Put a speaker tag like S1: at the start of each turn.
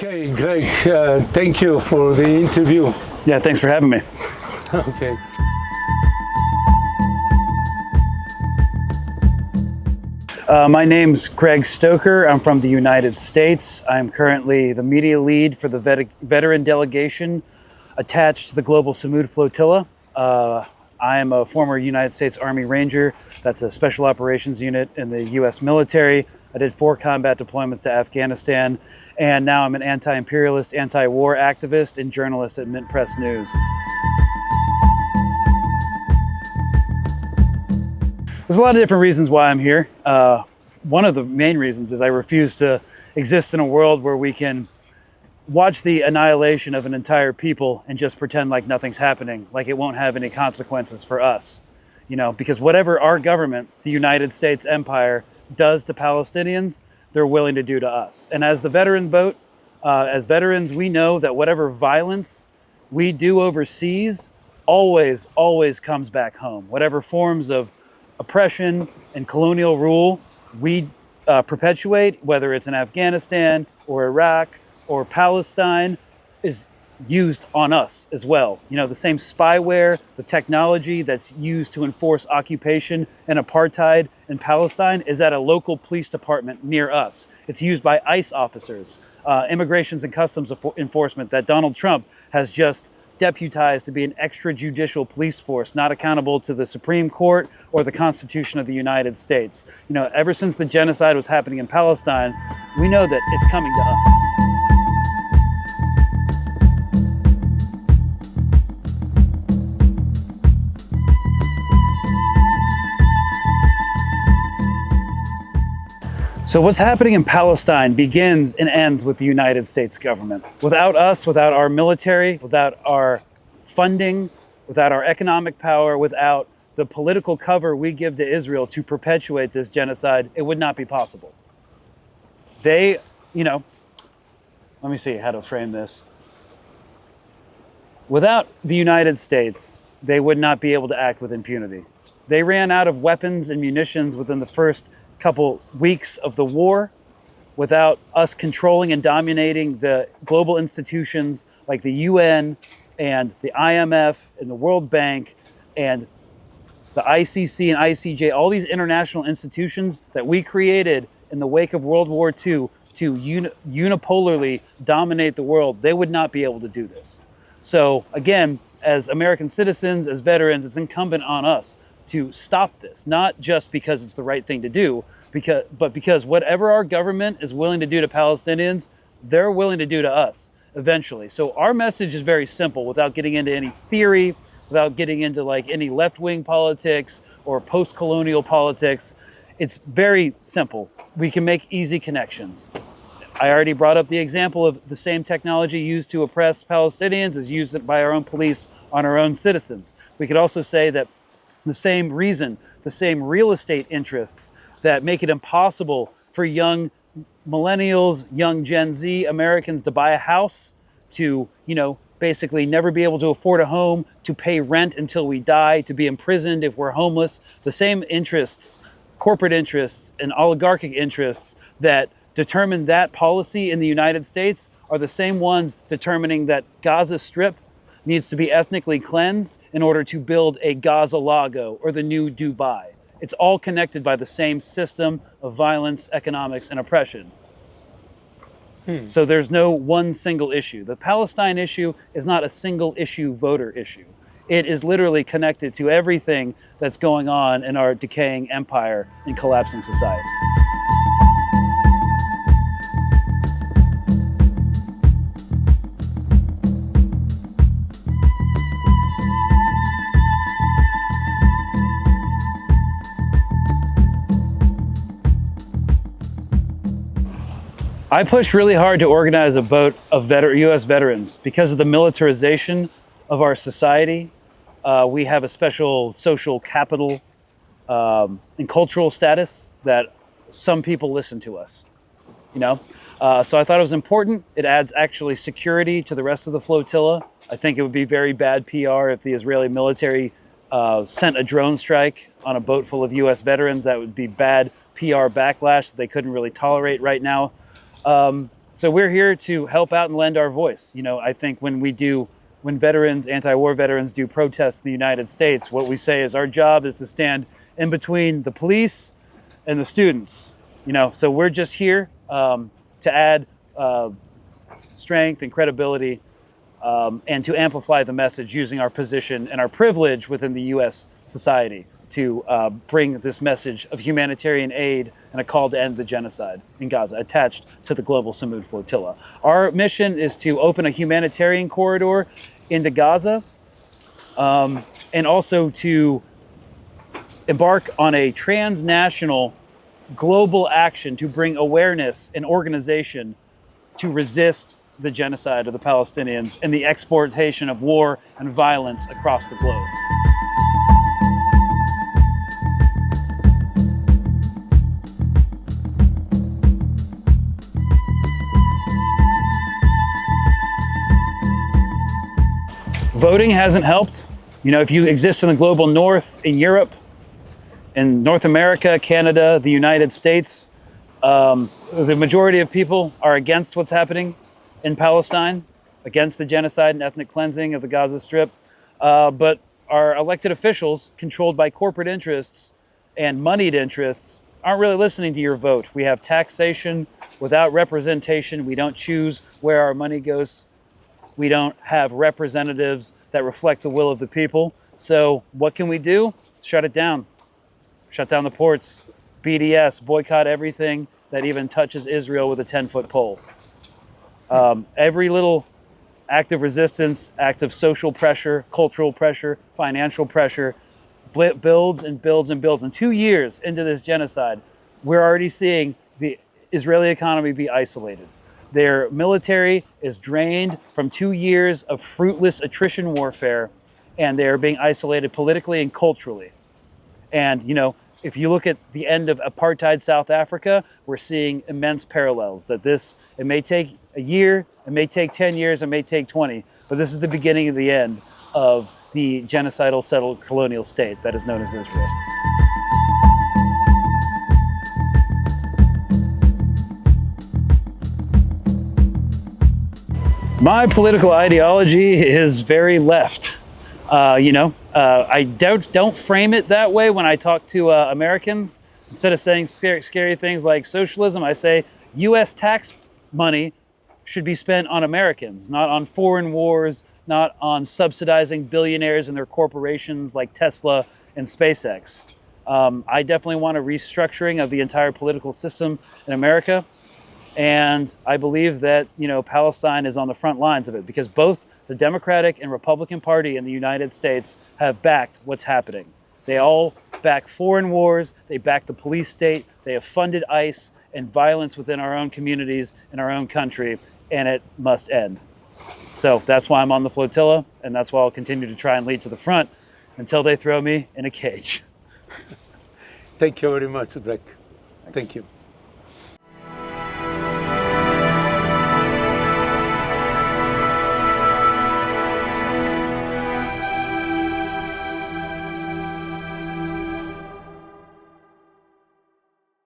S1: Okay, Greg, thank you for the interview.
S2: Yeah, thanks for having me.
S1: Okay.
S2: My name's Greg Stoker. I'm from the United States. I'm currently the media lead for the veteran delegation attached to the Global Samud Flotilla. I am a former United States Army Ranger. That's a special operations unit in the U.S. military. I did 4 combat deployments to Afghanistan, and now I'm an anti-imperialist, anti-war activist and journalist at Mint Press News. There's a lot of different reasons why I'm here. One of the main reasons is I refuse to exist in a world where we can watch the annihilation of an entire people and just pretend like nothing's happening, like it won't have any consequences for us. You know, because whatever our government, the United States empire, does to Palestinians, they're willing to do to us. And as the veteran boat, as veterans, we know that whatever violence we do overseas always comes back home. Whatever forms of oppression and colonial rule we perpetuate, whether it's in Afghanistan or Iraq or Palestine, is used on us as well. You know, the same spyware, the technology that's used to enforce occupation and apartheid in Palestine is at a local police department near us. It's used by ICE officers, Immigrations and Customs Enforcement that Donald Trump has just deputized to be an extrajudicial police force, not accountable to the Supreme Court or the Constitution of the United States. You know, ever since the genocide was happening in Palestine, we know that it's coming to us. So what's happening in Palestine begins and ends with the United States government. Without us, without our military, without our funding, without our economic power, without the political cover we give to Israel to perpetuate this genocide, it would not be possible. They, you know, let me see how to frame this. Without the United States, they would not be able to act with impunity. They ran out of weapons and munitions within the first couple weeks of the war. Without us controlling and dominating the global institutions like the UN and the IMF and the World Bank and the ICC and ICJ, all these international institutions that we created in the wake of World War II to unipolarly dominate the world, they would not be able to do this. So again, as American citizens, as veterans, it's incumbent on us to stop this, not just because it's the right thing to do, but because whatever our government is willing to do to Palestinians, they're willing to do to us eventually. So our message is very simple, without getting into any theory, without getting into like any left-wing politics or post-colonial politics. It's very simple. We can make easy connections. I already brought up the example of the same technology used to oppress Palestinians is used by our own police on our own citizens. We could also say that the same reason, the same real estate interests that make it impossible for young millennials, young Gen Z Americans to buy a house, to, you know, basically never be able to afford a home, to pay rent until we die, to be imprisoned if we're homeless. The same interests, corporate interests and oligarchic interests that determine that policy in the United States are the same ones determining that Gaza Strip needs to be ethnically cleansed in order to build a Gaza Lago or the new Dubai. It's all connected by the same system of violence, economics, and oppression. So there's no one single issue. The Palestine issue is not a single issue voter issue. It is literally connected to everything that's going on in our decaying empire and collapsing society. I pushed really hard to organize a boat of U.S. veterans because of the militarization of our society. We have a special social capital and cultural status that some people listen to us, you know? So I thought it was important. It adds actually security to the rest of the flotilla. I think it would be very bad PR if the Israeli military sent a drone strike on a boat full of U.S. veterans. That would be bad PR backlash that they couldn't really tolerate right now. So we're here to help out and lend our voice. You know, I think when veterans, anti-war veterans do protests in the United States, what we say is our job is to stand in between the police and the students. You know, so we're just here to add strength and credibility and to amplify the message using our position and our privilege within the U.S. society to bring this message of humanitarian aid and a call to end the genocide in Gaza attached to the Global Samud Flotilla. Our mission is to open a humanitarian corridor into Gaza and also to embark on a transnational global action to bring awareness and organization to resist the genocide of the Palestinians and the exportation of war and violence across the globe. Voting hasn't helped. You know, if you exist in the global north, in Europe, in North America, Canada, the United States, the majority of people are against what's happening in Palestine, against the genocide and ethnic cleansing of the Gaza Strip. But our elected officials, controlled by corporate interests and moneyed interests, aren't really listening to your vote. We have taxation without representation. We don't choose where our money goes. We don't have representatives that reflect the will of the people. So what can we do? Shut it down. Shut down the ports. BDS, boycott everything that even touches Israel with a 10-foot pole. Every little act of resistance, act of social pressure, cultural pressure, financial pressure, builds and builds and builds. And 2 years into this genocide, we're already seeing the Israeli economy be isolated. Their military is drained from 2 years of fruitless attrition warfare, and they're being isolated politically and culturally. And, you know, if you look at the end of apartheid South Africa, we're seeing immense parallels that it may take a year, it may take 10 years, it may take 20, but this is the beginning of the end of the genocidal settled colonial state that is known as Israel. My political ideology is very left. I don't frame it that way when I talk to Americans. Instead of saying scary things like socialism, I say U.S. tax money should be spent on Americans, not on foreign wars, not on subsidizing billionaires and their corporations like Tesla and SpaceX. I definitely want a restructuring of the entire political system in America. And I believe that, you know, Palestine is on the front lines of it because both the Democratic and Republican Party in the United States have backed what's happening. They all back foreign wars, they back the police state, they have funded ICE and violence within our own communities in our own country, and it must end. So that's why I'm on the flotilla, and that's why I'll continue to try and lead to the front until they throw me in a cage.
S1: Thank you very much, Greg. Thank you.